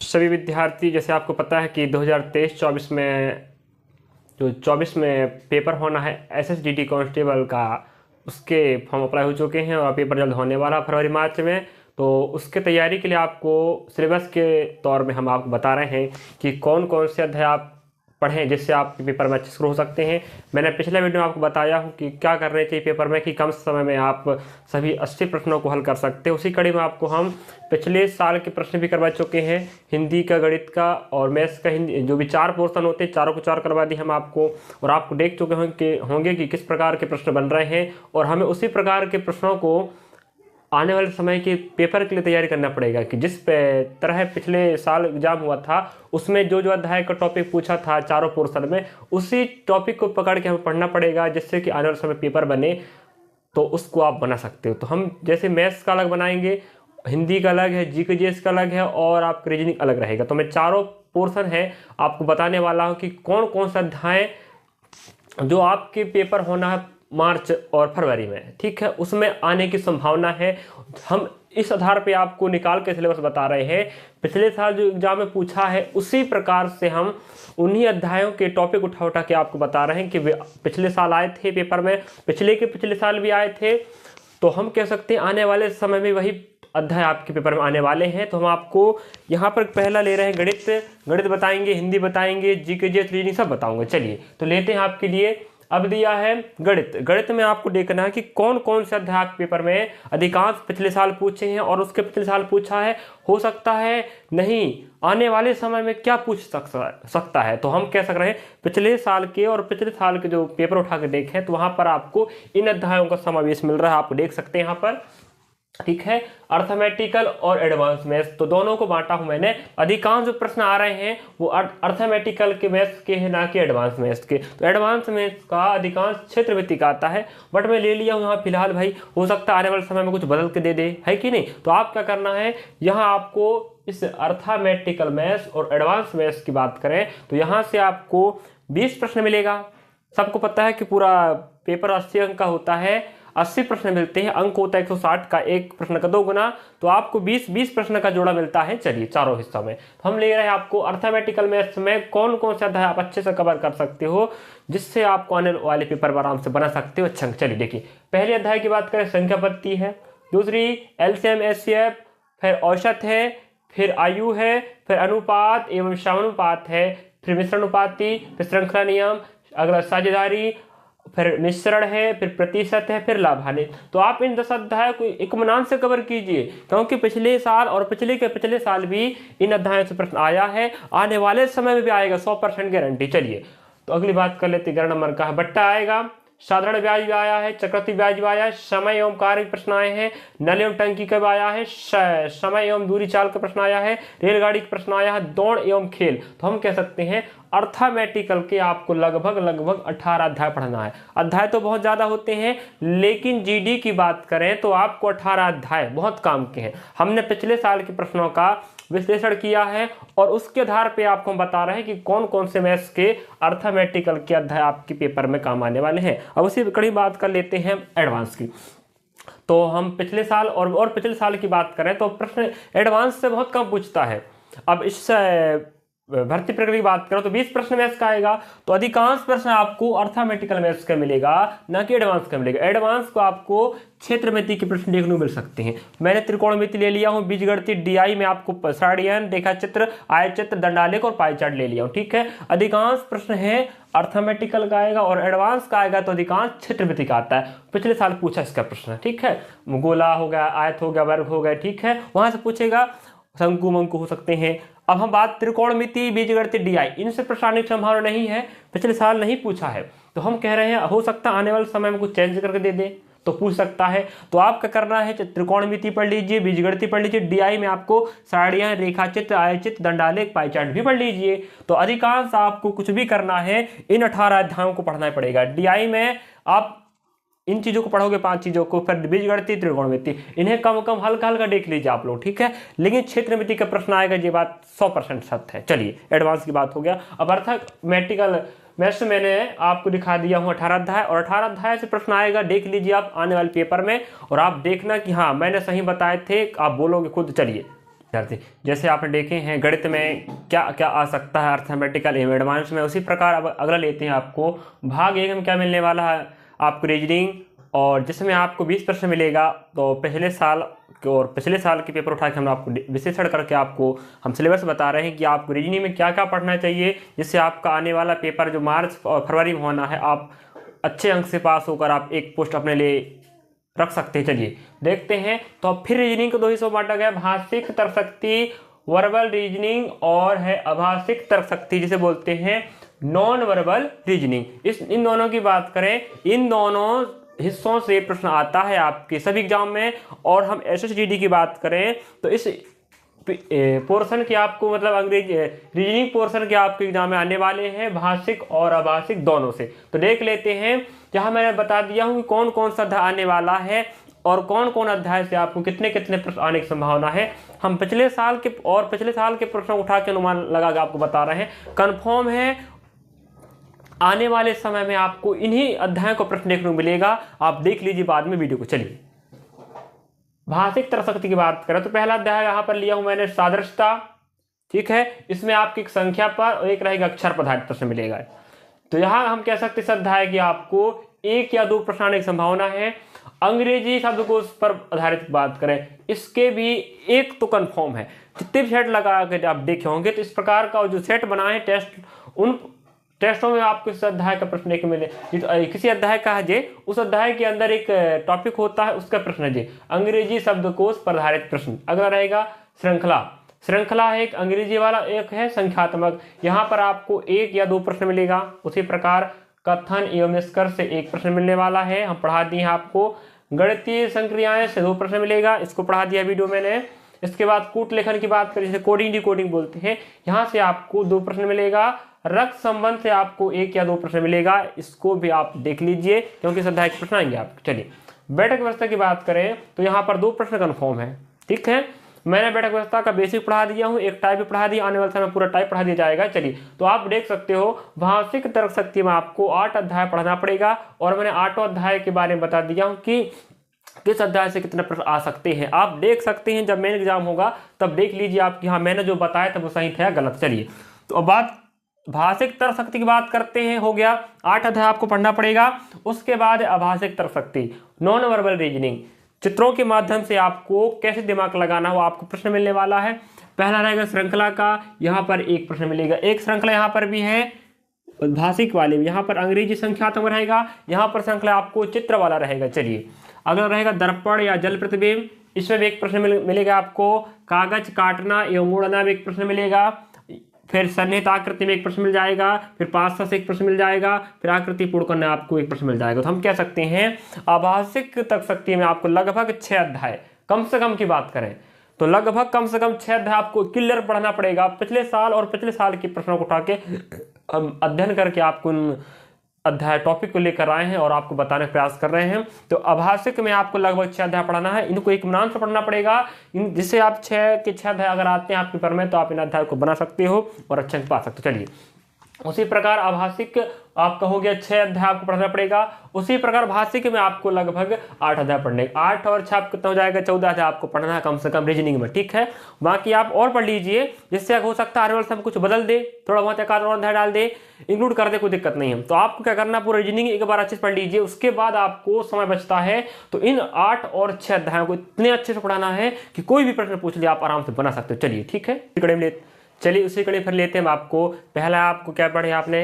सभी विद्यार्थी, जैसे आपको पता है कि 2023-24 में जो 24 में पेपर होना है SSDT कांस्टेबल का, उसके फॉर्म अप्लाई हो चुके हैं और पेपर जल्द होने वाला फरवरी मार्च में। तो उसके तैयारी के लिए आपको सिलेबस के तौर में हम आपको बता रहे हैं कि कौन कौन से अध्याय आप पढ़ें जिससे आप पेपर में अच्छे से हो सकते हैं। मैंने पिछले वीडियो में आपको बताया हूं कि क्या करने चाहिए पेपर में कि कम समय में आप सभी 80 प्रश्नों को हल कर सकते हैं। उसी कड़ी में आपको हम पिछले साल के प्रश्न भी करवा चुके हैं, हिंदी का, गणित का और मैथ्स का। हिंदी जो भी 4 पोर्शन होते हैं, चारों को 4 करवा दिए हम आपको, और आपको देख चुके होंगे कि किस प्रकार के प्रश्न बन रहे हैं। और हमें उसी प्रकार के प्रश्नों को आने वाले समय के पेपर के लिए तैयारी करना पड़ेगा कि जिस तरह पिछले साल एग्जाम हुआ था उसमें जो जो अध्याय का टॉपिक पूछा था चारों पोर्शन में, उसी टॉपिक को पकड़ के हमें पढ़ना पड़ेगा, जिससे कि आने वाले समय पेपर बने तो उसको आप बना सकते हो। तो हम जैसे मैथ्स का अलग बनाएंगे, हिंदी का अलग है, GK/GS का अलग है और आपका रीजनिंग अलग रहेगा। तो मैं चारों पोर्शन है आपको बताने वाला हूँ कि कौन कौन सा अध्याय जो आपके पेपर होना है मार्च और फरवरी में, ठीक है, उसमें आने की संभावना है। हम इस आधार पे आपको निकाल के सिलेबस बता रहे हैं। पिछले साल जो एग्जाम में पूछा है उसी प्रकार से हम उन्हीं अध्यायों के टॉपिक उठा के आपको बता रहे हैं कि वे पिछले साल आए थे पेपर में, पिछले साल भी आए थे। तो हम कह सकते हैं आने वाले समय में वही अध्याय आपके पेपर में आने वाले हैं। तो हम आपको यहाँ पर पहला ले रहे हैं गणित बताएंगे, हिंदी बताएंगे, GK/GS, रीजनिंग सब बताऊंगे। चलिए तो लेते हैं आपके लिए। अब दिया है गणित में आपको देखना है कि कौन कौन से अध्याय आपके पेपर में अधिकांश पिछले साल पूछे हैं और उसके पिछले साल पूछा है, हो सकता है नहीं आने वाले समय में क्या पूछ सकता है। तो हम कह सक रहे हैं पिछले साल के और पिछले साल के जो पेपर उठा के देखें तो वहां पर आपको इन अध्यायों का समावेश मिल रहा है, आप देख सकते हैं यहाँ पर, ठीक है। अर्थमेटिकल और एडवांस मैथ्स, तो दोनों को बांटा हूं मैंने। अधिकांश जो प्रश्न आ रहे हैं वो अर्थमेटिकल के मैथ्स के हैं, ना कि एडवांस मैथ्स के। तो एडवांस मैथ्स का अधिकांश क्षेत्रवित्त का आता है, बट मैं ले लिया हूं यहाँ फिलहाल। भाई हो सकता है आने वाले समय में कुछ बदल के दे दे, है कि नहीं। तो आप क्या करना है, यहाँ आपको इस अर्थमेटिकल मैथ्स और एडवांस मैथ्स की बात करें तो यहाँ से आपको 20 प्रश्न मिलेगा। सबको पता है कि पूरा पेपर 80 अंक का होता है, 80 प्रश्न मिलते हैं, अंक होता है 160 का, एक प्रश्न का 2 गुना, तो आपको 20 प्रश्न का जोड़ा मिलता है। चलिए चारों हिस्सों में तो हम ले रहे हैं आपको अर्थमेटिकल मैथ्स में कौन कौन से अध्याय आप अच्छे से कवर कर सकते हो जिससे आपको आने वाले पेपर में आराम से बना सकते हो अच्छा। चलिए देखिए, पहले अध्याय की बात करें संख्या पत्ती है, दूसरी LCM HCF, फिर औसत है, फिर आयु है, फिर अनुपात एवं समानुपात है, फिर मिश्र अनुपाती, फिर श्रृंखला नियम, अगला साझेदारी, फिर मिश्रण है, फिर प्रतिशत है, फिर लाभान्वित। तो आप इन 10 अध्याय को इत्मीनान से कवर कीजिए, क्योंकि पिछले साल और पिछले साल भी इन अध्यायों से प्रश्न आया है, आने वाले समय में भी आएगा, 100% गारंटी। चलिए तो अगली बात कर लेते, 11 नंबर का है बट्टा आएगा, साधारण ब्याज भी आया है, चक्रवृद्धि ब्याज भी आया है, समय एवं कार्य प्रश्न आए हैं, नल एवं टंकी का भी आया है, समय एवं दूरी चाल का प्रश्न आया है, रेलगाड़ी का प्रश्न आया है, दौड़ एवं खेल। तो हम कह सकते हैं अर्थमेटिकल के आपको लगभग 18 अध्याय पढ़ना है। अध्याय तो बहुत ज्यादा होते हैं, लेकिन GD की बात करें तो आपको 18 अध्याय बहुत काम के हैं। हमने पिछले साल के प्रश्नों का विश्लेषण किया है और उसके आधार पे आपको हम बता रहे हैं कि कौन कौन से मैथ्स के अर्थमेटिकल के अध्याय आपके पेपर में काम आने वाले हैं। अब उसी कड़ी बात कर लेते हैं एडवांस की। तो हम पिछले साल और पिछले साल की बात करें तो प्रश्न एडवांस से बहुत कम पूछता है। अब इस भर्ती प्रक्रिया की बात करो तो 20 प्रश्न मैथ्स का आएगा, तो अधिकांश प्रश्न आपको अर्थमेटिकल मैथ्स का मिलेगा, ना कि एडवांस का मिलेगा। एडवांस को आपको क्षेत्रमिति के प्रश्न देखने को मिल सकते हैं। मैंने त्रिकोणमिति ले लिया हूं, बीजगणित DI में आपको सारणियन, रेखा चित्र, आयचित्र, दंडालेख और पाई चार्ट ले लिया हूं, ठीक है। अधिकांश प्रश्न है अर्थमेटिकल का आएगा और एडवांस का आएगा तो अधिकांश क्षेत्रमिति का आता है। पिछले साल पूछा इसका प्रश्न, ठीक है, गोला हो गया, आयत हो गया, वर्ग हो गया, ठीक है, वहां से पूछेगा, शंकु मंकु हो सकते हैं। अब हम बात त्रिकोणमिति, बीजगणित DI, इनसे प्रश्न आने की संभावना नहीं है, पिछले साल नहीं पूछा है। तो हम कह रहे हैं हो सकता है आने वाले समय में कुछ चेंज करके दे दे तो पूछ सकता है। तो आपका करना है त्रिकोणमिति पढ़ लीजिए, बीजगणित पढ़ लीजिए, DI में आपको सारणियां, रेखाचित्र, आयचित्र, दंडालेख, पाई चार्ट भी पढ़ लीजिए। तो अधिकांश आपको कुछ भी करना है इन 18 अध्यायों को पढ़ना पड़ेगा। DI में आप इन चीजों को पढ़ोगे, 5 चीजों को, फिर बीजगणित, त्रिकोणमिति, इन्हें कम हल्का देख लीजिए आप लोग, ठीक है। लेकिन क्षेत्रमिति का प्रश्न आएगा, ये बात 100% सत्य है। चलिए एडवांस की बात हो गया। अब अर्थमेटिकल मैथ्स मैंने आपको दिखा दिया हूं 18 अध्याय, और 18 अध्याय से प्रश्न आएगा, देख लीजिए आप आने वाले पेपर में, और आप देखना कि हाँ मैंने सही बताए थे, आप बोलोगे खुद। चलिए विद्यार्थी जैसे आपने देखे हैं गणित में क्या क्या आ सकता है अर्थमेटिकल एडवांस में, उसी प्रकार अब अगला लेते हैं। आपको भाग 1 में क्या मिलने वाला है, आपको रीजनिंग, और जिसमें आपको 20 प्रश्न मिलेगा। तो पिछले साल के पेपर उठा के हम आपको विश्लेषण करके आपको हम सिलेबस बता रहे हैं कि आपको रीजनिंग में क्या क्या पढ़ना चाहिए, जिससे आपका आने वाला पेपर जो मार्च और फरवरी में होना है, आप अच्छे अंक से पास होकर आप एक पोस्ट अपने लिए रख सकते हैं। चलिए देखते हैं। तो अब फिर रीजनिंग को 2 हिस्सों में बांटा गया, भाषिक तर्कशक्ति वर्बल रीजनिंग और है अभाषिक तर्कशक्ति जिसे बोलते हैं नॉन वर्बल रीजनिंग। इन दोनों की बात करें, इन दोनों हिस्सों से प्रश्न आता है आपके सभी एग्जाम में। और हम एसएसजीडी की बात करें तो इस पोर्शन के आपको मतलब अंग्रेजी रीजनिंग पोर्शन के आपके एग्जाम में आने वाले हैं भाषिक और अभाषिक दोनों से। तो देख लेते हैं, जहां मैंने बता दिया हूं कि कौन कौन सा अध्याय आने वाला है और कौन कौन अध्याय से आपको कितने कितने प्रश्न आने की संभावना है। हम पिछले साल के प्रश्न उठा के अनुमान लगा के आपको बता रहे हैं। कन्फर्म है आने वाले समय में आपको इन्हीं अध्यायों को प्रश्न देखने को मिलेगा, आप देख लीजिए बाद में वीडियो को। चलिए भाषिक तर्कशक्ति की बात करें तो पहला अध्याय यहां पर लिया हूं मैंने सादृश्यता, ठीक है। इसमें आपकी एक संख्या पर और एक रहेगा अक्षर पर आधारित प्रश्न मिलेगा। तो यहां हम कह सकते हैं इस अध्याय की आपको 1 या 2 प्रश्न आने की संभावना है। अंग्रेजी शब्दकोश पर आधारित बात करें, इसके भी 1 तो कंफर्म है। जितने भी सेट लगा के आप देखे होंगे तो इस प्रकार का जो सेट बनाए टेस्ट, उन टेस्टों में आपको इस अध्याय का प्रश्न देखने मिले। किसी अध्याय का है उस अध्याय के अंदर एक टॉपिक होता है, उसका प्रश्न है अंग्रेजी शब्दकोश पर आधारित प्रश्न। अगला रहेगा श्रृंखला है एक अंग्रेजी वाला, एक है संख्यात्मक। यहाँ पर आपको 1 या 2 प्रश्न मिलेगा। उसी प्रकार कथन एवं निष्कर्ष से 1 प्रश्न मिलने वाला है, हम पढ़ा दिए हैं आपको। गणितीय संक्रियाएं से 2 प्रश्न मिलेगा, इसको पढ़ा दिया वीडियो मैंने। इसके बाद कूट लेखन की बात करें, जैसे कोडिंग डिकोडिंग बोलते हैं, यहाँ से आपको 2 प्रश्न मिलेगा। रक्त संबंध से आपको 1 या 2 प्रश्न मिलेगा, इसको भी आप देख लीजिए क्योंकि इस अध्याय के प्रश्न आएंगे आपको। चलिए बैठक व्यवस्था की बात करें तो यहाँ पर 2 प्रश्न कन्फर्म है, ठीक है। मैंने बैठक व्यवस्था का बेसिक पढ़ा दिया हूँ, एक टाइप भी पढ़ा दिया, आने वाले समय पूरा टाइप पढ़ा दिया जाएगा। चलिए तो आप देख सकते हो भाषिक तर्कशक्ति में आपको 8 अध्याय पढ़ना पड़ेगा और मैंने 8 अध्याय के बारे में बता दिया हूँ कि किस अध्याय से कितने प्रश्न आ सकते हैं। आप देख सकते हैं जब मेन एग्जाम होगा तब देख लीजिए आप कि हाँ मैंने जो बताया था वो सही था या गलत। चलिए तो अब बात भाषिक तर्कशक्ति की बात करते हैं। हो गया 8 अध्याय आपको पढ़ना पड़ेगा। उसके बाद अभाषिक तर्कशक्ति नॉन वर्बल रीजनिंग, चित्रों के माध्यम से आपको कैसे दिमाग लगाना हो आपको प्रश्न मिलने वाला है। पहला रहेगा श्रृंखला का, यहाँ पर 1 प्रश्न मिलेगा। एक श्रृंखला यहाँ पर भी है भाषिक वाले, यहाँ पर अंग्रेजी संख्यात्मक रहेगा, यहाँ पर श्रृंखला आपको चित्र वाला रहेगा। चलिए अगला रहेगा दर्पण या जल प्रतिबिंब, इसमें भी 1 प्रश्न मिलेगा आपको। कागज काटना एवं मोड़ना में 1 प्रश्न मिलेगा। फिर सन्निहित आकृति में 1 प्रश्न मिल जाएगा। फिर पास से 1 प्रश्न मिल जाएगा। फिर आकृति पूर्ण करना आपको 1 प्रश्न मिल जाएगा। तो हम कह सकते हैं आभाषिक तर्कशक्ति में आपको लगभग 6 अध्याय कम से कम की बात करें तो लगभग कम से कम 6 अध्याय आपको क्लियर पढ़ना पड़ेगा। पिछले साल के प्रश्नों को उठा के हम अध्ययन करके आपको उन अध्याय टॉपिक को लेकर आए हैं और आपको बताने का प्रयास कर रहे हैं। तो आभाषिक में आपको लगभग 6 अध्याय पढ़ना है, इनको एक इत्मीनान से पढ़ना पड़ेगा। जिससे आप 6 के 6 अध्याय अगर आते हैं आपके पेपर में तो आप इन अध्याय को बना सकते हो और अच्छे अंक पा सकते हो। चलिए उसी प्रकार आभाषिक आपका हो गया 6 अध्याय आपको पढ़ना पड़ेगा। उसी प्रकार भाषिक में आपको लगभग 8 अध्याय पढ़ने, 8 और 6 कितना हो जाएगा 14 अध्याय आपको पढ़ना है कम से कम रीजनिंग में, ठीक है। बाकी आप और पढ़ लीजिए, जिससे हो सकता है आने वाले समय कुछ बदल दे, थोड़ा बहुत एक और अध्याय डाल दे, इंक्लूड कर दे, कोई दिक्कत नहीं है। तो आपको क्या करना, पूरा रीजनिंग एक बार अच्छे से पढ़ लीजिए। उसके बाद आपको समय बचता है तो इन 8 और 6 अध्यायों को इतने अच्छे से पढ़ाना है कि कोई भी प्रश्न पूछ लिया आप आराम से बना सकते हो। चलिए ठीक है, चलिए उसी कड़ी फिर लेते हैं हम आपको। पहला आपको क्या पढ़े आपने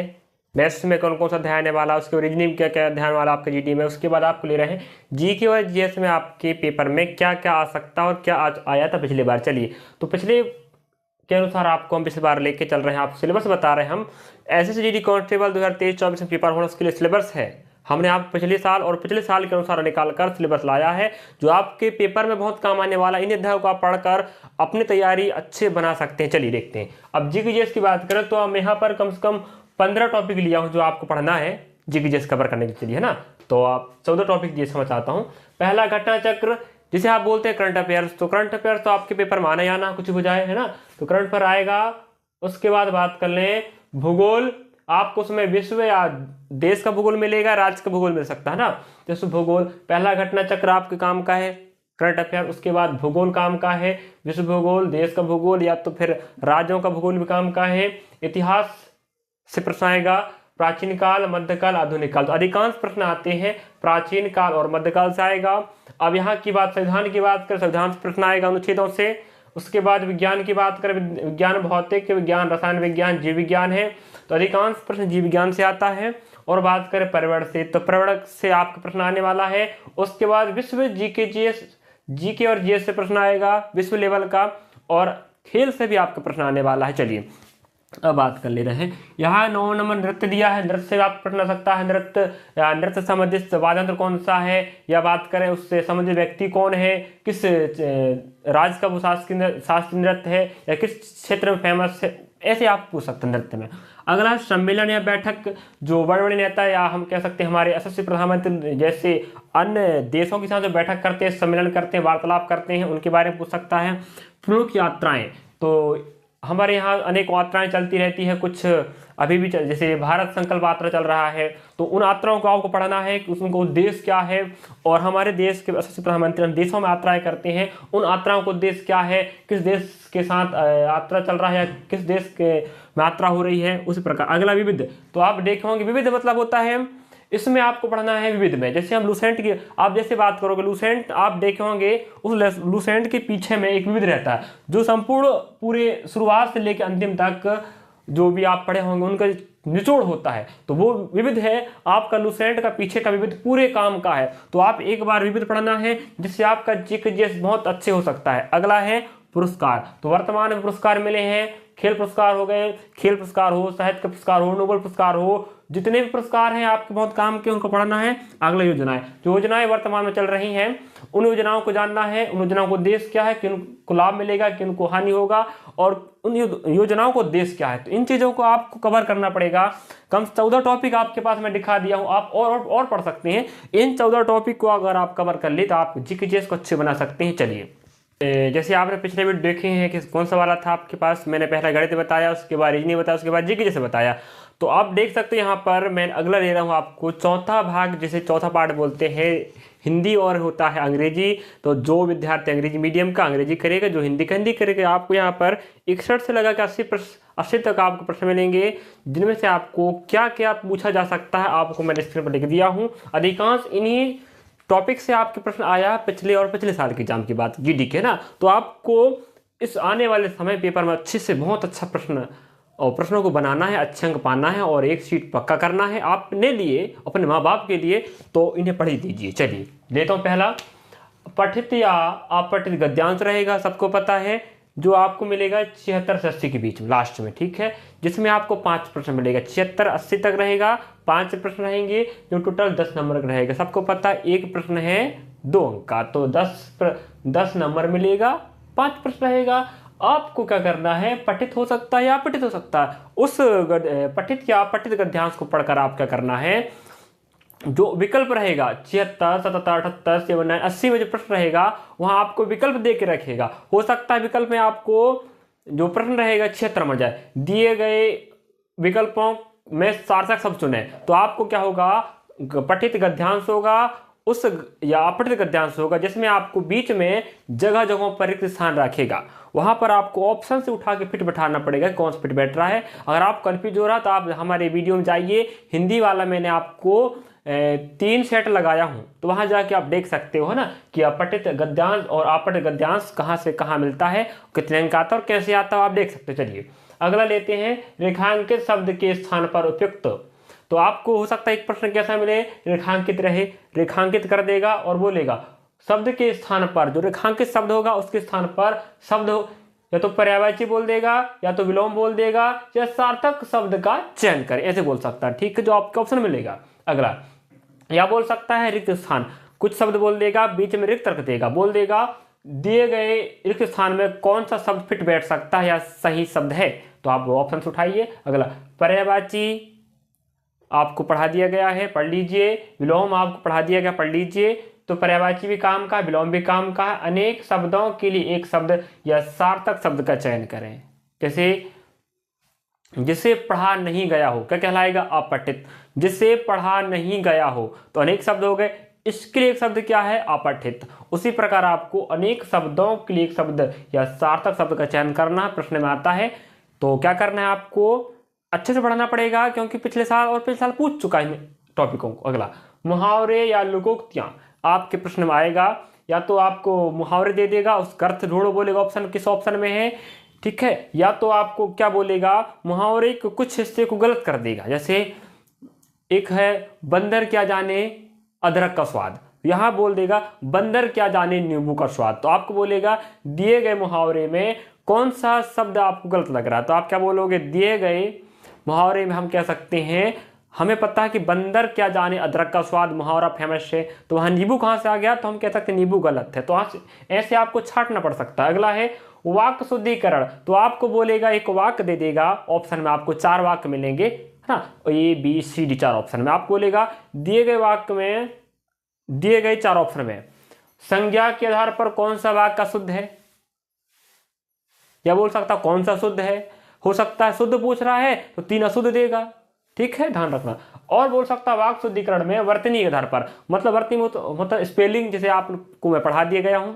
मैथ्स में कौन कौन सा अध्याय आने वाला, उसके बाद रीजनिंग क्या क्या अध्याय वाला आपके जीडी में। उसके बाद आपको ले रहे हैं जीके और जीएस में आपके पेपर में क्या क्या आ सकता और क्या आज आया था पिछली बार। चलिए तो पिछले के अनुसार आपको हम पिछली बार लेके चल रहे हैं, आपको सिलेबस बता रहे हैं हम। एसएससी जीडी कांस्टेबल 2023-24 में पेपर होना, उसके लिए सिलेबस है। हमने आप पिछले साल और पिछले साल के अनुसार निकालकर सिलेबस लाया है जो आपके पेपर में बहुत काम आने वाला। इन अध्यायों को आप पढ़कर अपनी तैयारी अच्छे बना सकते हैं। चलिए देखते हैं। अब जीकेजीएस की बात करें तो हम यहाँ पर कम से कम 15 टॉपिक लिया हूँ जो आपको पढ़ना है जीकेजीएस कवर करने के लिए, है ना। तो आप 14 टॉपिक ये समझ आता हूँ। पहला घटना चक्र जिसे आप बोलते हैं करंट अफेयर्स। तो करंट अफेयर्स तो आपके पेपर में आना या ना कुछ हो जाए, है ना, तो करंट पर आएगा। उसके बाद बात कर लें भूगोल, आपको उसमें विश्व या देश का भूगोल मिलेगा, राज्य का भूगोल मिल सकता है ना। जैसे भूगोल पहला घटना चक्र आपके काम का है, करंट अफेयर। उसके बाद भूगोल काम का है, विश्व भूगोल, देश का भूगोल या तो फिर राज्यों का भूगोल भी काम का है। इतिहास से प्रश्न आएगा, प्राचीन काल, मध्यकाल, आधुनिक काल। तो अधिकांश प्रश्न आते हैं प्राचीन काल और मध्यकाल से आएगा। अब यहाँ की बात, संविधान की बात करें, संविधान से प्रश्न आएगा अनुच्छेदों से। उसके बाद विज्ञान की बात करें, विज्ञान भौतिक विज्ञान, रसायन विज्ञान, जीव विज्ञान है, तो अधिकांश प्रश्न जीव विज्ञान से आता है। और बात करें पर्यावरण से, तो पर्यावरण से आपका प्रश्न आने वाला है। उसके बाद विश्व जीके जीएस, जीके और जीएस से प्रश्न आएगा विश्व लेवल का, और खेल से भी आपका प्रश्न आने वाला है। चलिए अब बात कर ले रहे हैं। यहाँ 9 नंबर नृत्य दिया है, नृत्य से आप प्रश्न आ सकता है। नृत्य या नृत्य से संबंधित वाद्ययंत्र कौन सा है, या बात करें उससे संबंधित व्यक्ति कौन है, किस राज्य का वो शास्त्रीय नृत्य है, या किस क्षेत्र में फेमस है, ऐसे आप पूछ सकते हैं नृत्य में। अगला सम्मेलन या बैठक, जो बड़े बड़े नेता या हम कह सकते हैं हमारे यशस्वी प्रधानमंत्री जैसे अन्य देशों के साथ जो बैठक करते हैं, सम्मेलन करते हैं, वार्तालाप करते हैं, उनके बारे में पूछ सकता है। प्रमुख यात्राएं, तो हमारे यहाँ अनेक यात्राएं चलती रहती है, कुछ अभी भी जैसे भारत संकल्प यात्रा चल रहा है, तो उन यात्राओं को आपको पढ़ना है कि उसका उद्देश्य क्या है। और हमारे देश के यशस्वी प्रधानमंत्री देशों में यात्राएं करते हैं, उन यात्राओं का उद्देश्य क्या है, किस देश के साथ यात्रा चल रहा है, किस देश के में यात्रा हो रही है, उसी प्रकार। अगला विविध, तो आप देखे होंगे विविध मतलब होता है, इसमें आपको पढ़ना है विविध में। जैसे हम लूसेंट की आप जैसे बात करोगे, लूसेंट आप देखे होंगे, उस लूसेंट के पीछे में एक विविध रहता है, जो संपूर्ण पूरे शुरुआत से लेकर अंतिम तक जो भी आप पढ़े होंगे उनका निचोड़ होता है, तो वो विविध है। आपका लूसेंट का पीछे का विविध पूरे काम का है, तो आप एक बार विविध पढ़ना है, जिससे आपका जीके बहुत अच्छे हो सकता है। अगला है पुरस्कार, तो वर्तमान में पुरस्कार मिले हैं, खेल पुरस्कार हो गए, खेल पुरस्कार हो, साहित्य का पुरस्कार हो, नोबेल पुरस्कार हो, जितने भी पुरस्कार हैं आपके बहुत काम के, उनको पढ़ना है। अगला योजनाएं, जो योजनाएं वर्तमान में चल रही हैं उन योजनाओं को जानना है, उन योजनाओं को उद्देश्य क्या है, किनको लाभ मिलेगा, किनको हानि होगा, और उन योजनाओं को उद्देश्य क्या है। तो इन चीजों को आपको कवर करना पड़ेगा। कम 14 टॉपिक आपके पास मैं दिखा दिया हूं, आप और पढ़ सकते हैं। इन 14 टॉपिक को अगर आप कवर कर ले तो आप जीके को अच्छे बना सकते हैं। चलिए, जैसे आपने पिछले वीडियो देखे हैं कि कौन सा वाला था आपके पास, मैंने पहला गणित बताया, उसके बाद रीजनिंग बताया, उसके बाद जीके जैसे बताया। तो आप देख सकते हैं यहाँ पर मैं अगला ले रहा हूँ आपको चौथा भाग, जिसे चौथा पार्ट बोलते हैं, हिंदी और होता है अंग्रेजी। तो जो विद्यार्थी अंग्रेजी मीडियम का अंग्रेजी करेगा, जो हिंदी का हिंदी करेगा, आपको यहाँ पर 61 से लगा के 80 तक आपको प्रश्न मिलेंगे, जिनमें से आपको क्या क्या पूछा जा सकता है आपको मैंने स्क्रीन पर लिख दिया हूँ। अधिकांश इन्हीं टॉपिक से आपके प्रश्न आया पिछले और पिछले साल के एग्जाम की बात, जीडी के ना। तो आपको इस आने वाले समय पेपर में अच्छे से बहुत अच्छा प्रश्न और प्रश्नों को बनाना है, अच्छे अंक पाना है और एक सीट पक्का करना है अपने लिए, अपने माँ बाप के लिए, तो इन्हें पढ़ ही दीजिए। चलिए लेता हूँ पहला, पठित या अपठित गद्यांश रहेगा, सबको पता है, जो आपको मिलेगा 76 से 80 के बीच में लास्ट में, ठीक है, जिसमें आपको 5 प्रश्न मिलेगा। 76-80 तक रहेगा, 5 प्रश्न रहेंगे, जो टोटल 10 नंबर का रहेगा। सबको पता है एक प्रश्न है 2 अंक का, तो 10 नंबर मिलेगा, 5 प्रश्न रहेगा। आपको क्या करना है, पठित हो सकता है या अपठित हो सकता है, उस पठित या अपठित गद्यांश को पढ़कर आप क्या करना है, जो विकल्प रहेगा 76, 77, 78, 79, 80 में जो प्रश्न रहेगा वहां आपको विकल्प दे के रखेगा। हो सकता है विकल्प में आपको जो प्रश्न रहेगा 76 मिल जाए, दिए गए विकल्पों में सार्थक शब्द चुने, तो आपको क्या होगा, पठित गद्यांश होगा उस या अपठित गद्यांश होगा, जिसमें आपको बीच में जगह जगहों पर रिक्त स्थान रखेगा। वहां पर आपको ऑप्शन से उठा के फिट बैठाना पड़ेगा, कौन सा फिट बैठ रहा है। अगर आप कंफ्यूज हो रहा तो आप हमारे वीडियो में जाइए, हिंदी वाला मैंने आपको 3 सेट लगाया हूं, तो वहां जाके आप देख सकते हो ना कि अपठित गद्यांश और अपठित गद्यांश कहां से कहां मिलता है, कितने अंक आता है और कैसे आता है, आप देख सकते हो। चलिए अगला लेते हैं, रेखांकित शब्द के स्थान पर उपयुक्त। तो आपको हो सकता है एक प्रश्न कैसा मिले, रेखांकित रहे, रेखांकित कर देगा और बोलेगा शब्द के स्थान पर, जो रेखांकित शब्द होगा उसके स्थान पर शब्द या तो पर्यायवाची बोल देगा, या तो विलोम बोल देगा, या सार्थक शब्द का चयन करें, ऐसे बोल सकता है, ठीक है, जो आपका ऑप्शन मिलेगा। अगला या बोल सकता है रिक्त स्थान, कुछ शब्द बोल देगा, बीच में रिक्त रख देगा, बोल देगा दिए गए रिक्त स्थान में कौन सा शब्द फिट बैठ सकता है या सही शब्द है, तो आप ऑप्शन उठाइए। अगला पर्यायवाची आपको पढ़ा दिया गया है, पढ़ लीजिए। विलोम आपको पढ़ा दिया गया, पढ़ लीजिए। तो पर्यायवाची भी काम का, विलोम भी काम का है। अनेक शब्दों के लिए एक शब्द या सार्थक शब्द का चयन करें, जैसे जिसे पढ़ा नहीं गया हो, क्या कहलाएगा, अपठित। जिसे पढ़ा नहीं गया हो, तो अनेक शब्द हो गए, इसके लिए एक शब्द क्या है? अपठित। उसी प्रकार आपको अनेक शब्दों के लिए एक शब्द या सार्थक शब्द का चयन करना प्रश्न में आता है। तो क्या करना है आपको? अच्छे से पढ़ना पड़ेगा, क्योंकि पिछले साल और पिछले साल पूछ चुका है इन टॉपिकों को। अगला, मुहावरे या लोकोक्तियां आपके प्रश्न में आएगा। या तो आपको मुहावरे दे देगा, उसका अर्थ ढूंढो बोलेगा, ऑप्शन किस ऑप्शन में है, ठीक है। या तो आपको क्या बोलेगा, मुहावरे के कुछ हिस्से को गलत कर देगा। जैसे एक है बंदर क्या जाने अदरक का स्वाद, यहां बोल देगा बंदर क्या जाने नींबू का स्वाद। तो आपको बोलेगा दिए गए मुहावरे में कौन सा शब्द आपको गलत लग रहा है। तो आप क्या बोलोगे, दिए गए मुहावरे में हम कह सकते हैं, हमें पता है कि बंदर क्या जाने अदरक का स्वाद मुहावरा फेमस है, तो वहां नींबू कहां से आ गया, तो हम कह सकते हैं नींबू गलत है। तो ऐसे आपको छांटना पड़ सकता है। अगला है वाक्य शुद्धिकरण। तो आपको बोलेगा, एक वाक्य दे देगा, ऑप्शन में आपको 4 वाक्य मिलेंगे, है ना, ABCD 4 ऑप्शन में। आपको बोलेगा दिए गए वाक्य में, दिए गए 4 ऑप्शन में संज्ञा के आधार पर कौन सा वाक्य शुद्ध है, या बोल सकता कौन सा शुद्ध है। हो सकता है शुद्ध पूछ रहा है तो 3 अशुद्ध देगा, ठीक है, ध्यान रखना। और बोल सकता वाक्य शुद्धिकरण में वर्तनी के आधार पर, मतलब वर्तनी मतलब स्पेलिंग, जैसे आपको मैं पढ़ा दिया गया हूं,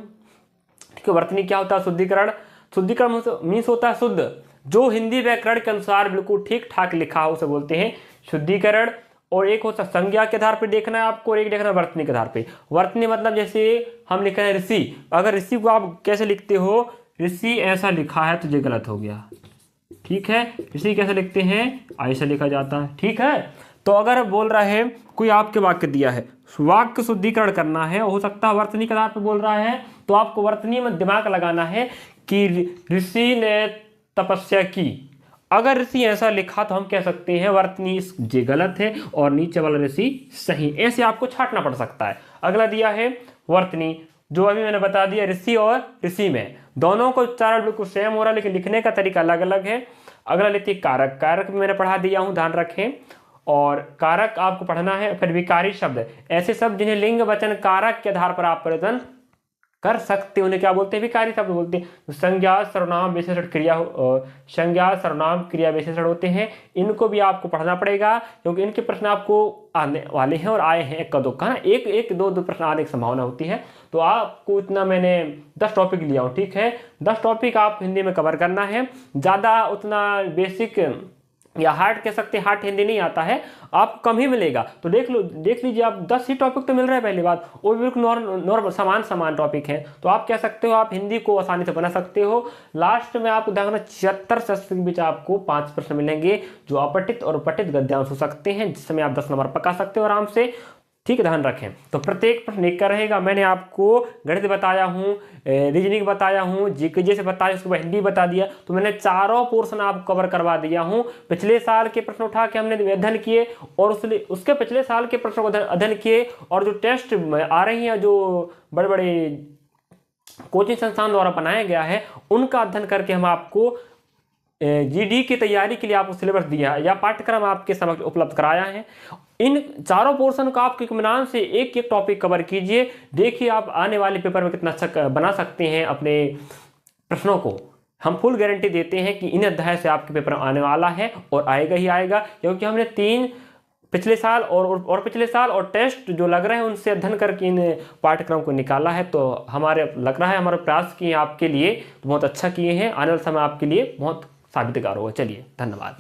ठीक है। वर्तनी क्या होता है? शुद्धिकरण। शुद्धिकरण मीन्स होता है शुद्ध, जो हिंदी व्याकरण के अनुसार बिल्कुल ठीक ठाक लिखा हो उसे बोलते हैं शुद्धिकरण। और एक होता संज्ञा के आधार पर देखना है आपको, और एक देखना है वर्तनी के आधार पर। वर्तनी मतलब जैसे हम लिख रहे हैं ऋषि, अगर ऋषि को आप कैसे लिखते हो, ऋषि ऐसा लिखा है तो ये गलत हो गया, ठीक है। ऋषि कैसे लिखते हैं? ऐसे लिखा जाता है, ठीक है। तो अगर बोल रहा है कोई आपके वाक्य दिया है, वाक्य शुद्धिकरण करना है, हो सकता है वर्तनी के आधार पर बोल रहा है, तो आपको वर्तनी में दिमाग लगाना है कि ऋषि ने तपस्या की। अगर ऋषि ऐसा लिखा तो हम कह सकते हैं वर्तनी ये गलत है और नीचे वाला ऋषि सही। ऐसे आपको छांटना पड़ सकता है। अगला दिया है वर्तनी, जो अभी मैंने बता दिया, ऋषि और ऋषि में दोनों को उच्चारण बिल्कुल सेम हो रहा है, लेकिन लिखने का तरीका अलग अलग है। अगला लेती है कारक। कारक भी मैंने पढ़ा दिया हूं, ध्यान रखें। और कारक आपको पढ़ना है। फिर विकारी शब्द, ऐसे शब्द जिन्हें लिंग वचन कारक के आधार पर आप परिवर्तन कर सकते हैं, उन्हें क्या बोलते हैं? विकारी शब्द बोलते हैं। संज्ञा सर्वनाम विशेषण क्रिया, संज्ञा सर्वनाम क्रिया विशेषण होते हैं, इनको भी आपको पढ़ना पड़ेगा, क्योंकि इनके प्रश्न आपको आने वाले हैं और आए हैं एक दो का, एक दो प्रश्न आने की संभावना होती है। तो आपको इतना मैंने 10 टॉपिक लिया हूँ, ठीक है। 10 टॉपिक आप हिंदी में कवर करना है। ज़्यादा उतना बेसिक या हार्ड कह सकते हैं, हार्ड हिंदी नहीं आता है, आपको कम ही मिलेगा। तो देख लीजिए आप 10 ही टॉपिक तो मिल रहा है पहली बात, और बिल्कुल नॉर्मल समान टॉपिक है। तो आप कह सकते हो आप हिंदी को आसानी से बना सकते हो। लास्ट में आपको देखना 76 से 80 के बीच आपको 5 प्रश्न मिलेंगे, जो अपठित और पठित गद्यांश हो सकते हैं, जिसमें आप 10 नंबर पका सकते हो आराम से, ठीक है, ध्यान रखें। तो प्रत्येक प्रश्न एक का रहेगा। मैंने आपको गणित बताया हूँ, रीजनिंग बताया हूँ, जीके से बताया, उसके बाद हिंदी बता दिया। तो मैंने चारों पोर्शन आपको कवर करवा दिया हूँ। पिछले साल के प्रश्न उठा के हमने अध्ययन किए, और उसके पिछले साल के प्रश्नों को अध्ययन किए, और जो टेस्ट आ रही हैं, जो बड़े बड़े कोचिंग संस्थान द्वारा बनाया गया है, उनका अध्ययन करके हम आपको जीडी की तैयारी के लिए आपको सिलेबस दिया है या पाठ्यक्रम आपके समक्ष उपलब्ध कराया है। इन चारों पोर्शन को आप इत्मीनान से एक एक टॉपिक कवर कीजिए। देखिए आप आने वाले पेपर में कितना अच्छा बना सकते हैं अपने प्रश्नों को। हम फुल गारंटी देते हैं कि इन अध्याय से आपके पेपर आने वाला है, और आएगा ही आएगा, क्योंकि हमने 3 पिछले साल और पिछले साल और टेस्ट जो लग रहे हैं उनसे अध्ययन करके इन पाठ्यक्रम को निकाला है। तो हमारे लग रहा है हमारे प्रयास किए आपके लिए बहुत अच्छा किए हैं, आने वाले समय आपके लिए बहुत साबितकार होगा। चलिए, धन्यवाद।